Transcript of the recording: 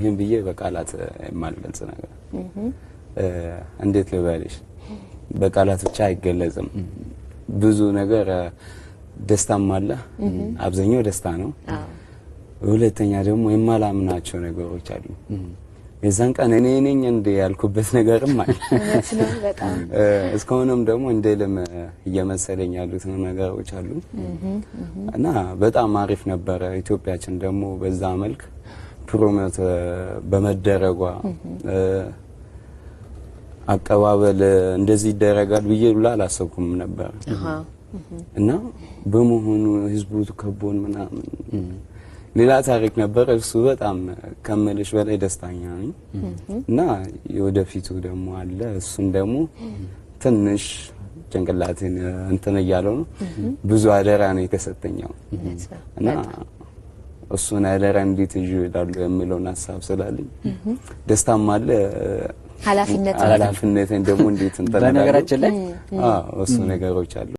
ይሄን ብዬ በቃላት የማልገልጽ ነገር እንዴት ልበልሽ በቃላት ብቻ አይገለጽም ብዙ ነገር ደስታም አለ አብዛኛው ደስታ ነው ሁለተኛ ደግሞ የማላምናቸው ነገሮች አሉ የዛን ቀን እኔ ነኝ እንደ ያልኩበት ነገርም አለ በጣም እስካሁንም ደግሞ እንደለም እየመሰለኝ ያሉት ነገሮች አሉ እና በጣም አሪፍ ነበር ኢትዮጵያችን ደግሞ በዛ መልክ ፕሮሞት በመደረጓ አቀባበል እንደዚህ ይደረጋል ብዬ አላሰብኩም ነበር እና በመሆኑ ህዝቡ ከቦን ምናምን ሌላ ታሪክ ነበር እሱ በጣም ከመለሽ በላይ ደስታኛ ነኝ እና የወደፊቱ ደግሞ አለ እሱን ደግሞ ትንሽ ጭንቅላቴን እንትን ያለው ነው ብዙ አደራ ነው የተሰጠኛው እና እሱን አደራ እንዴት ይላሉ የሚለውን ሐሳብ ስላለኝ ደስታም አለ ኃላፊነትን ደግሞ እንዴት እንትን ነገራችን ላይ እሱ ነገሮች አሉ